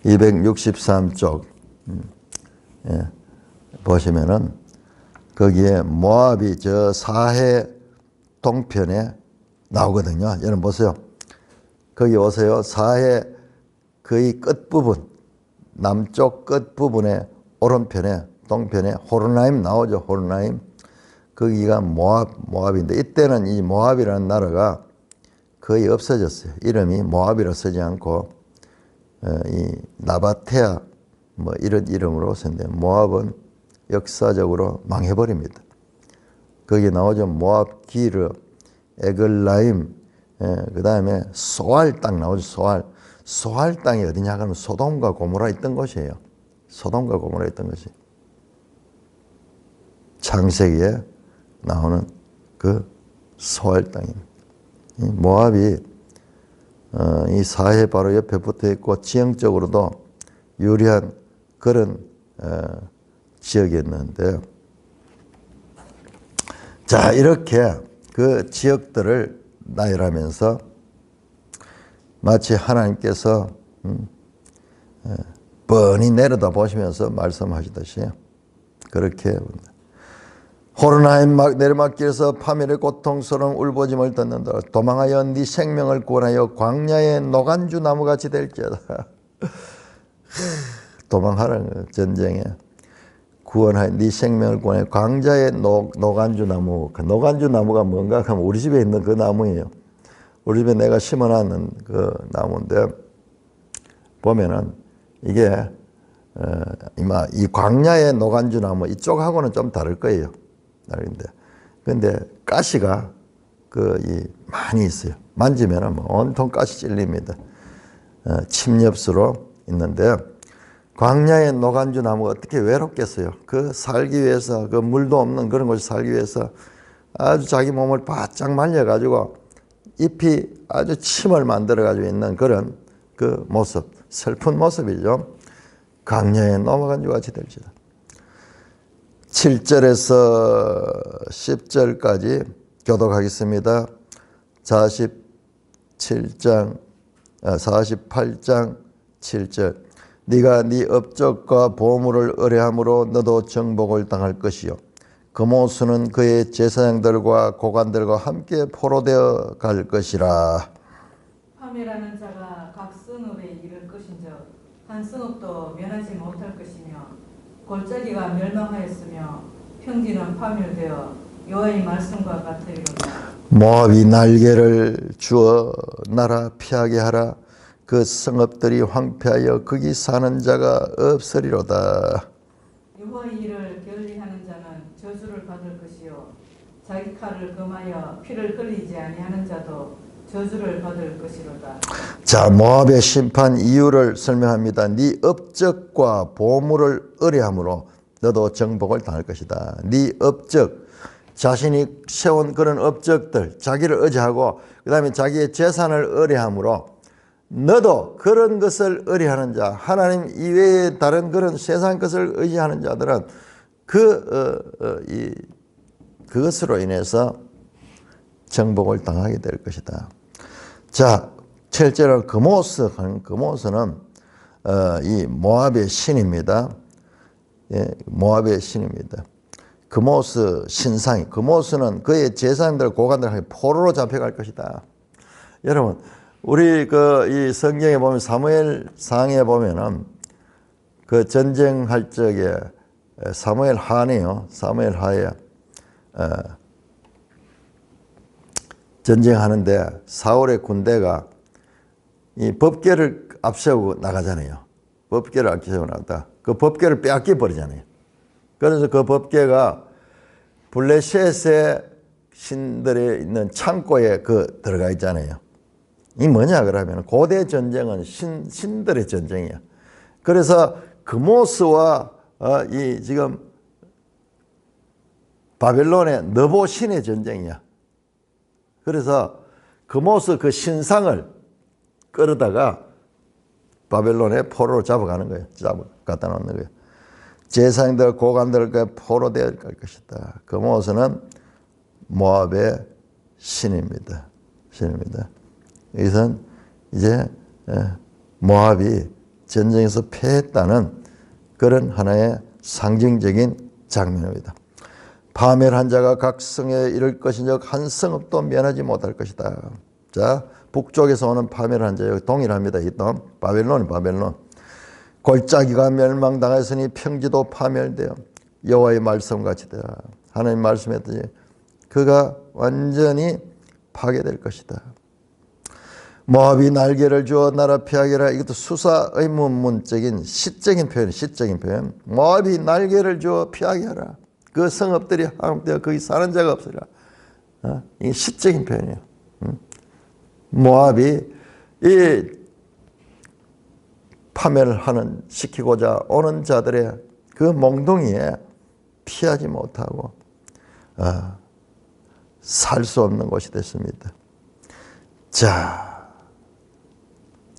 263쪽. 보시면은 거기에 모압이 저 사해 동편에 나오거든요. 여러분 보세요. 거기 오세요. 사해 거의 끝부분, 남쪽 끝부분에 오른편에 동편에 호르나임 나오죠. 호르나임. 거기가 모압인데 이때는 이 모압이라는 나라가 거의 없어졌어요. 이름이 모압이라 쓰지 않고 이 나바테아 뭐 이런 이름으로 쓰는데 모압은 역사적으로 망해버립니다. 거기 나오죠. 모압 기르, 에글라임, 그 다음에 소알 땅 나오죠. 소알 땅이 어디냐 하면 소돔과 고모라 있던 곳이에요. 소돔과 고모라 있던 것이 창세기에 나오는 그 소알 땅입니다. 모압이 이 사해 바로 옆에 붙어 있고 지형적으로도 유리한 그런 지역이었는데요. 자, 이렇게 그 지역들을 나열하면서 마치 하나님께서 뻔히 내려다 보시면서 말씀하시듯이 그렇게 호르나임 내리막길에서 파멸의 고통스러운 울부짖음을 듣는다. 도망하여 네 생명을 구원하여 광야의 노간주 나무같이 될지어다. 도망하라는 전쟁에 구원하여 네 생명을 구원하여 광야의 노간주 나무. 그 노간주 나무가 뭔가 하면 우리 집에 있는 그 나무예요. 우리 집에 내가 심어놨는 그 나무인데 보면은 이게 이 광야의 노간주 나무 이쪽하고는 좀 다를 거예요. 근데 가시가 많이 있어요. 만지면은 온통 가시 찔립니다. 침엽수로 있는데 광야의 노간주 나무가 어떻게 외롭겠어요. 그 살기 위해서 그 물도 없는 그런 곳에 살기 위해서 아주 자기 몸을 바짝 말려가지고 잎이 아주 침을 만들어가지고 있는 그런 그 모습, 슬픈 모습이죠. 광야에 노간주 같이 될지다. 7절에서 10절까지 교독하겠습니다. 48장 7절. 네가 네 업적과 보물을 의뢰함으로 너도 정복을 당할 것이요. 금오수는 그의 제사장들과 고관들과 함께 포로되어 갈 것이라. 파멸하는 자가 각 성읍에 이를 것인즉 한 성읍도 면하지 못할 것이며 골짜기가 멸망하였으며 평지는 파멸되어 여호와의 말씀과 같으리로다. 모압이 날개를 주어 나라 피하게 하라. 그 성읍들이 황폐하여 거기 사는 자가 없으리로다. 여호와의 일을 결리하는 자는 저 저주를 받을 것이요 자기 칼을 금하여 피를 흘리지 아니하는 자도 저주를 받을 것이로다. 자, 모압의 심판 이유를 설명합니다. 네 업적과 보물을 의뢰함으로 너도 정복을 당할 것이다. 네 업적, 자신이 세운 그런 업적들, 자기를 의지하고 그 다음에 자기의 재산을 의뢰함으로 너도 그런 것을 의뢰하는 자, 하나님 이외에 다른 그런 세상 것을 의지하는 자들은 그것으로 인해서 정복을 당하게 될 것이다. 자, 첫째로 그모스는 이 모압의 신입니다. 예, 모압의 신입니다. 그모스 신상이, 그모스는 그의 제사장들 고관들에게 포로로 잡혀갈 것이다. 여러분, 우리 이 성경에 보면 사무엘상에 보면은 그 전쟁할 적에 사무엘 하네요. 사무엘 하에 전쟁하는데 사울의 군대가 이 법궤를 앞세우고 나가잖아요. 법궤를 앞세우고 나가다 그 법궤를 빼앗겨 버리잖아요. 그래서 그 법궤가 블레셋의 신들이 있는 창고에 들어가 있잖아요. 이 뭐냐 그러면 고대 전쟁은 신들의 전쟁이야. 그래서 그모스와 이 지금 바벨론의 느보 신의 전쟁이야. 그래서 그모스 그 신상을 끌어다가 바벨론의 포로로 잡아가는 거예요. 갖다 놓는 거예요. 제사장들 고관들 포로 되어 갈 것이다. 그모스는 모압의 신입니다. 신입니다. 여기서는 이제 모압이 전쟁에서 패했다는 그런 하나의 상징적인 장면입니다. 파멸한 자가 각 성에 이를 것인즉 한 성읍도 면하지 못할 것이다. 자, 북쪽에서 오는 파멸한 자 여기 동일합니다. 이또 바벨론. 골짜기가 멸망당했으니 평지도 파멸되어 여호와의 말씀같이 되라. 하나님 말씀했더니 그가 완전히 파괴될 것이다. 모압이 날개를 주어 나라 피하게 하라. 이것도 수사의문문적인 시적인 표현. 모압이 날개를 주어 피하게 하라. 그 성읍들이 함되어 거기 사는 자가 없으리라. 이게 시적인 표현이에요. 모압이 이 파멸을 시키고자 오는 자들의 그 몽둥이에 피하지 못하고 살 수 없는 곳이 됐습니다. 자,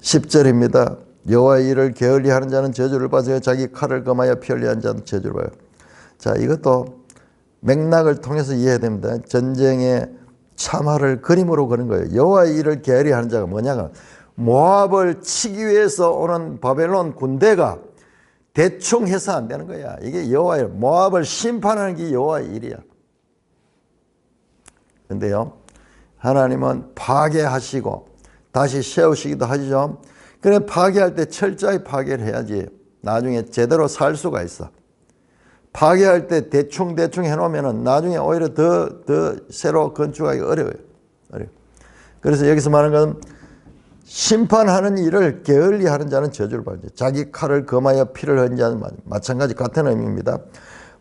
10절입니다. 여호와의 일을 게을리하는 자는 저주를 받으며 자기 칼을 금하여 피 흘리는 자는 저주를 받아요. 자, 이것도 맥락을 통해서 이해해야 됩니다. 전쟁의 참화를 그림으로 그린 거예요. 여호와의 일을 게을리하는 자가 뭐냐가 모압을 치기 위해서 오는 바벨론 군대가 대충 해서 안 되는 거야. 이게 여호와의 모압을 심판하는 게 여호와의 일이야. 그런데요, 하나님은 파괴하시고 다시 세우시기도 하죠. 그래 파괴할 때 철저히 파괴를 해야지 나중에 제대로 살 수가 있어. 파괴할 때 대충 해놓으면 나중에 오히려 더 새로 건축하기 어려워요. 그래서 여기서 말하는 것은 심판하는 일을 게을리하는 자는 저주를 받죠. 자기 칼을 금하여 피를 흘린 자는 마찬가지 같은 의미입니다.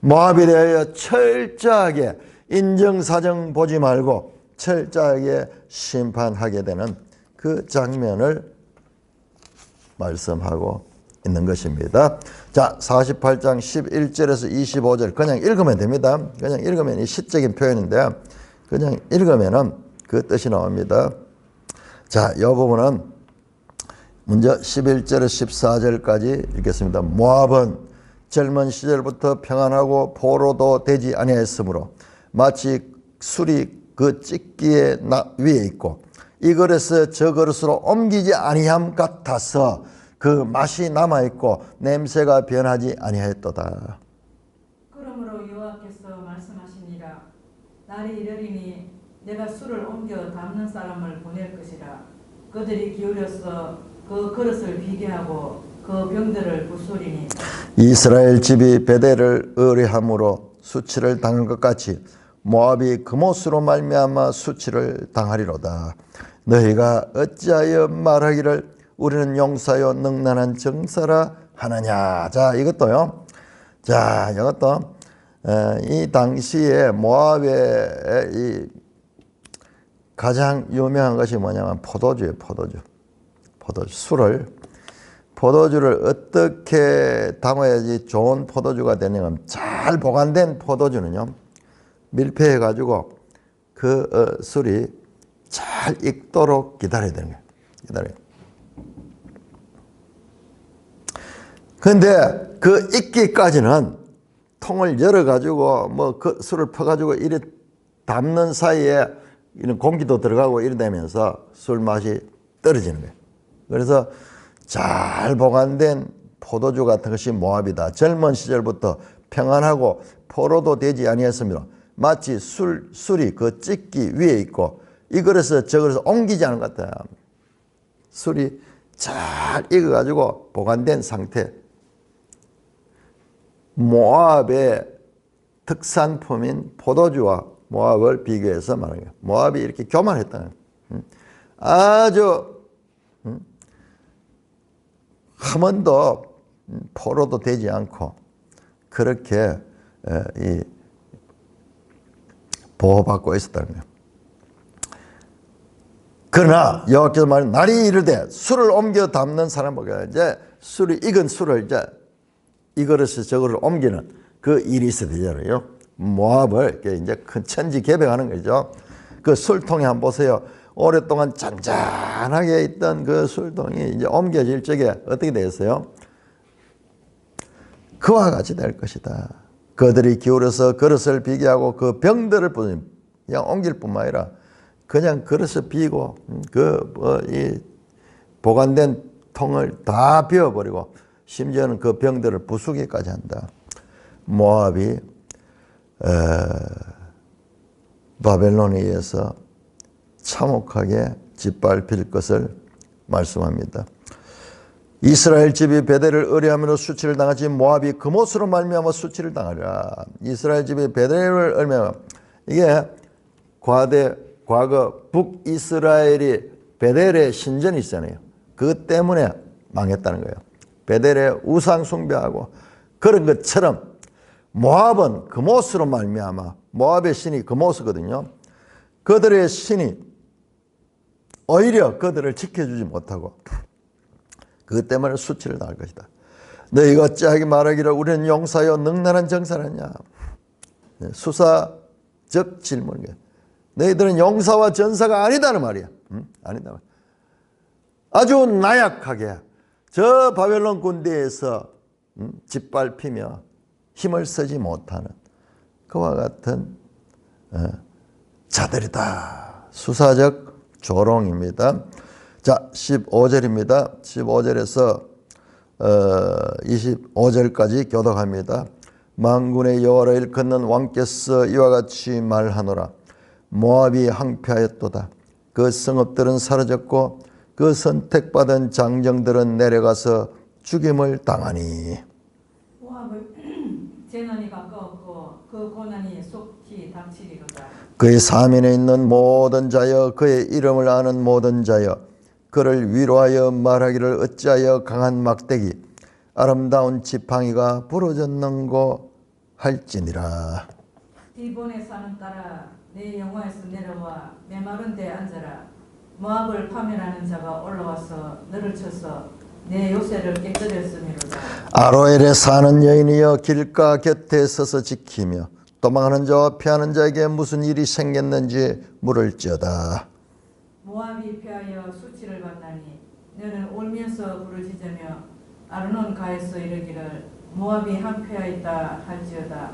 모압에 대하여 철저하게 인정사정 보지 말고 철저하게 심판하게 되는 그 장면을 말씀하고 있는 것입니다. 자, 48장 11절에서 25절 그냥 읽으면 됩니다. 그냥 읽으면 이 시적인 표현인데 그냥 읽으면은 그 뜻이 나옵니다. 자, 이 부분은 먼저 11절에서 14절까지 읽겠습니다. 모압은 젊은 시절부터 평안하고 포로도 되지 아니하였으므로 마치 술이 그 찢기에 위에 있고 이 그릇에서 저 그릇으로 옮기지 아니함 같아서 그 맛이 남아있고 냄새가 변하지 아니하였도다. 그러므로 여호와께서 말씀하시니라. 날이 이르리니 내가 술을 옮겨 담는 사람을 보낼 것이라. 그들이 기울여서 그 그릇을 비게 하고 그 병들을 부수리니 이스라엘 집이 베델을 의뢰함으로 수치를 당한 것 같이 모압이 그못으로 말미암아 수치를 당하리로다. 너희가 어찌하여 말하기를 우리는 용사요 능란한 정사라 하느냐. 자, 이것도요. 자, 이것도 이 당시에 모압의 이 가장 유명한 것이 뭐냐면 포도주예요. 포도주를 어떻게 담아야지 좋은 포도주가 되냐면, 잘 보관된 포도주는요, 밀폐해 가지고 그 술이 잘 익도록 기다려야 되는 거예요. 기다려요. 근데 그 익기까지는 통을 열어 가지고 뭐 그 술을 퍼 가지고 이래 담는 사이에 이런 공기도 들어가고 이래 되면서 술 맛이 떨어지는 거예요. 그래서 잘 보관된 포도주 같은 것이 모압이다. 젊은 시절부터 평안하고 포로도 되지 아니했으므로 마치 술이 그 찢기 위에 있고 이 그릇에서 저 그릇에 옮기지 않은 것 같아요. 술이 잘 익어가지고 보관된 상태. 모압의 특산품인 포도주와 모압을 비교해서 말하는 거예요. 모압이 이렇게 교만했다는 거예요. 아주 한 번도 포로도 되지 않고 그렇게 보호받고 있었다는 거예요. 그러나 여호와께서 말하는 날이 이르되 술을 옮겨 담는 사람에게 이제 술이 익은 술을 이제 이 그릇에서 저 그릇을 옮기는 그 일이 있어야 되잖아요. 모압을 이제 큰 천지 개벽하는 거죠. 그 술통에 한번 보세요. 오랫동안 잔잔하게 있던 그 술통이 이제 옮겨질 적에 어떻게 되었어요? 그와 같이 될 것이다. 그들이 기울여서 그릇을 비게 하고 그 병들을 그냥 옮길 뿐만 아니라 그냥 그릇을 비고 이 보관된 통을 다 비워버리고 심지어는 그 병들을 부수기까지 한다. 모압이 바벨론에 의해서 참혹하게 짓밟힐 것을 말씀합니다. 이스라엘 집이 베델을 의뢰함으로 수치를 당하지 모압이 그못으로 말미암아 수치를 당하리라. 이스라엘 집이 베델을 의뢰하면 이게 과거 북이스라엘이 베델의 신전이 있잖아요. 그것 때문에 망했다는 거예요. 베델의 우상 숭배하고 그런 것처럼 모압은 그못으로 말미암아 모압의 신이 그못이거든요. 그들의 신이 오히려 그들을 지켜주지 못하고 그것 때문에 수치를 당할 것이다. 너희가 어찌하게 말하기를 우리는 용사여 능란한 정사라냐. 수사적 질문이에요. 너희들은 용사와 전사가 아니다는 말이야. 아니다. 아주 나약하게 저 바벨론 군대에서 짓밟히며 힘을 쓰지 못하는 그와 같은 자들이다. 수사적 조롱입니다. 자, 15절입니다. 15절에서 25절까지 교독합니다. 만군의 여호와를 일컫는 왕께서 이와 같이 말하노라. 모압이 항폐하였도다. 그 성읍들은 사라졌고 그 선택받은 장정들은 내려가서 죽임을 당하니. 모압의 재난이 가까웠고 그 고난이 속히 닥치리로다. 그의 사면에 있는 모든 자여 그의 이름을 아는 모든 자여 그를 위로하여 말하기를 어찌하여 강한 막대기 아름다운 지팡이가 부러졌는고 할지니라. 디본의 산은 따라 내 영화에서 내려와 메마른 데 앉아라. 모압을 파멸하는 자가 올라와서 너를 쳐서 내 요새를 깨뜨렸음이로다. 아로엘에 사는 여인이여 길가 곁에 서서 지키며 도망하는 자와 피하는 자에게 무슨 일이 생겼는지 물을지어다. 모압이 패하여 수치를 받나니 너는 울면서 부르짖으며 아르논 가에서 이르기를 모압이 한패하였다 할지어다.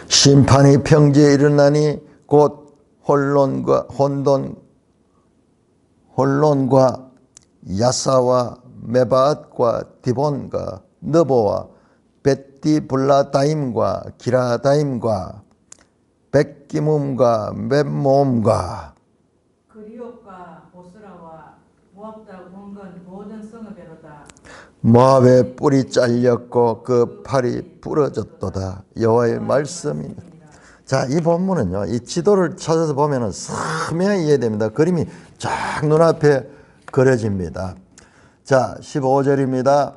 심판이 평지에 일어나니 곧 혼론과 야사와 메바앗과 디본과 너보와 벳디블라다임과 기라다임과 백기뭅과 맵모음과 그리옵과 보스라와 모압다 원건 모든 성읍에로다. 모압의 뿔이 잘렸고 그 팔이 부러졌도다. 여호와의 말씀이니라. 자, 이 본문은요, 이 지도를 찾아서 보면은 선명히 이해됩니다. 그림이 쫙 눈앞에 그려집니다. 자, 15절입니다.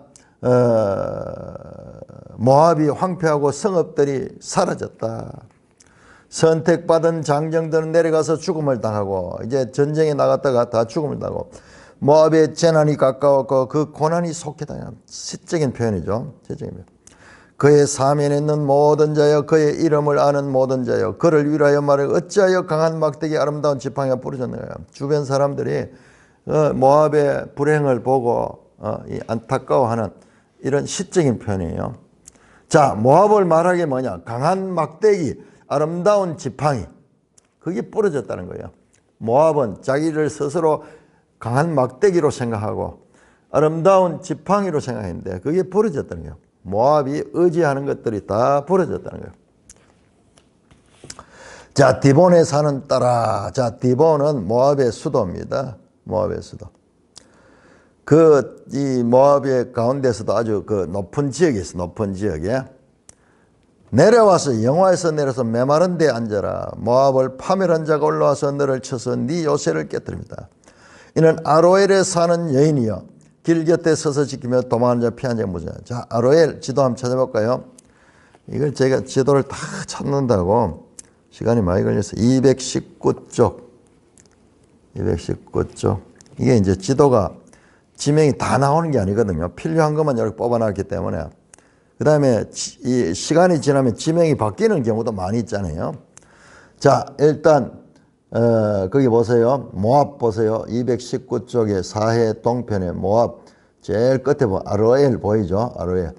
모압이 황폐하고 성읍들이 사라졌다. 선택받은 장정들은 내려가서 죽음을 당하고 이제 전쟁에 나갔다가 다 죽음을 당하고 모압의 재난이 가까웠고 그 고난이 속했다. 시적인 표현이죠. 시적인 표현. 그의 사면에 있는 모든 자여 그의 이름을 아는 모든 자여 그를 위하여 말해 어찌하여 강한 막대기 아름다운 지팡이가 부러졌느냐. 주변 사람들이 모압의 불행을 보고 안타까워하는 이런 시적인 표현이에요. 자, 모압을 말하기 뭐냐? 강한 막대기, 아름다운 지팡이. 그게 부러졌다는 거예요. 모압은 자기를 스스로 강한 막대기로 생각하고 아름다운 지팡이로 생각했는데 그게 부러졌다는 거예요. 모압이 의지하는 것들이 다 부러졌다는 거예요. 자, 디본에 사는 딸아. 자, 디본은 모압의 수도입니다. 모압의 수도. 이 모압의 가운데서도 아주 그 높은 지역이 있어. 높은 지역에. 내려와서 영화에서 내려서 메마른 데 앉아라. 모압을 파멸한 자가 올라와서 너를 쳐서 네 요새를 깨뜨립니다. 이는 아로엘에 사는 여인이여 길 곁에 서서 지키며 도망하는 자 피한 자가 무슨. 자, 아로엘 지도 한번 찾아볼까요? 이걸 제가 지도를 다 찾는다고 시간이 많이 걸렸어요. 219쪽. 이게 이제 지도가 지명이 다 나오는 게 아니거든요. 필요한 것만 이렇게 뽑아놨기 때문에. 그 다음에 이 시간이 지나면 지명이 바뀌는 경우도 많이 있잖아요. 자, 일단 거기 보세요. 모압 보세요. 219쪽에 사해 동편에 모압 제일 끝에 아로엘 보이죠? 아로엘.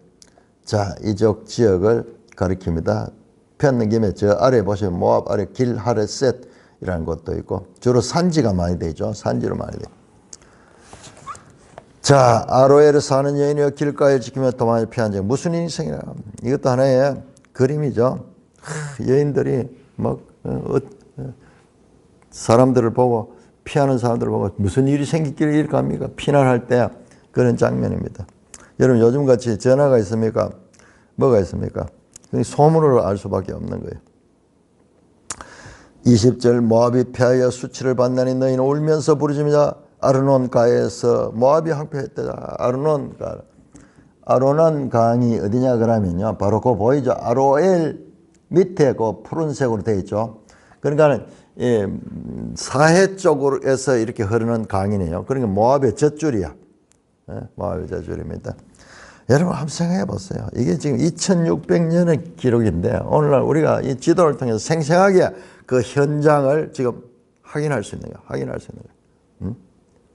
자, 이쪽 지역을 가리킵니다. 편 넘기면 저 아래 보시면 모압 아래 길 하레셋이라는 곳도 있고 주로 산지가 많이 되죠. 산지로 많이 돼요. 자, 아로엘에 사는 여인이여 길가에 지키며 도망을 피한 자 무슨 인생이라. 이것도 하나의 그림이죠. 여인들이 막 사람들을 보고 피하는 사람들을 보고 무슨 일이 생기기를 이렇게 합니까? 피난할 때 그런 장면입니다. 여러분 요즘같이 전화가 있습니까? 뭐가 있습니까? 소문으로 알 수밖에 없는 거예요. 20절 모압이 패하여 수치를 받나니 너희는 울면서 부르짖으며 아르논가에서 모압이 황폐했다. 아르논 강이 어디냐 그러면요. 바로 그거 보이죠. 아로엘 밑에 그 푸른색으로 되어 있죠. 그러니까 사해 쪽으로서 이렇게 흐르는 강이네요. 그러니까 모압의 젖줄이야. 모압의 젖줄입니다. 여러분 한번 생각해 보세요. 이게 지금 2600년의 기록인데 오늘날 우리가 이 지도를 통해서 생생하게 그 현장을 지금 확인할 수 있는 거예요.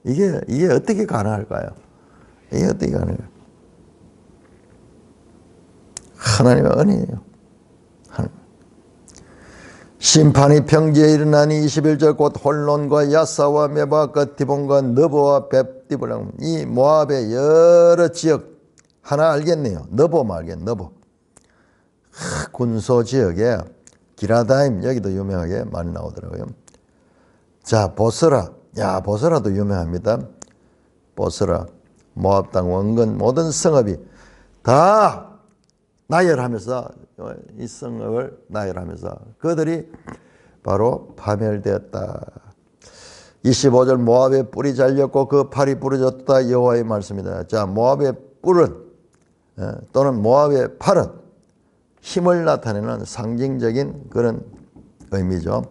이게 어떻게 가능할까요? 이게 어떻게 가능해요? 하나님의 은혜예요. 심판이 평지에 일어나니 21절 곧 홀론과 야사와 메바과 디본과 너보와 벳디블랑 이 모압의 여러 지역 하나 알겠네요. 너보만 알겠네. 너보. 군소 지역에 기라다임 여기도 유명하게 많이 나오더라고요. 자, 보스라. 야, 보스라도 유명합니다. 보스라. 모압 땅 원근 모든 성읍이 다 나열하면서 이 성읍을 나열하면서 그들이 바로 파멸되었다. 25절 모압의 뿔이 잘렸고 그 팔이 부러졌다. 여호와의 말씀이다. 자, 모압의 뿔은 또는 모압의 팔은 힘을 나타내는 상징적인 그런 의미죠.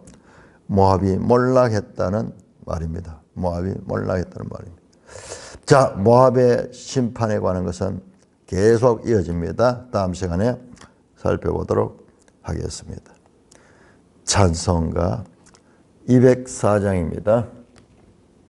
모압이 몰락했다는 말입니다. 모압이 몰락했다는 말입니다. 자, 모압의 심판에 관한 것은 계속 이어집니다. 다음 시간에 살펴보도록 하겠습니다. 찬송가 204장입니다.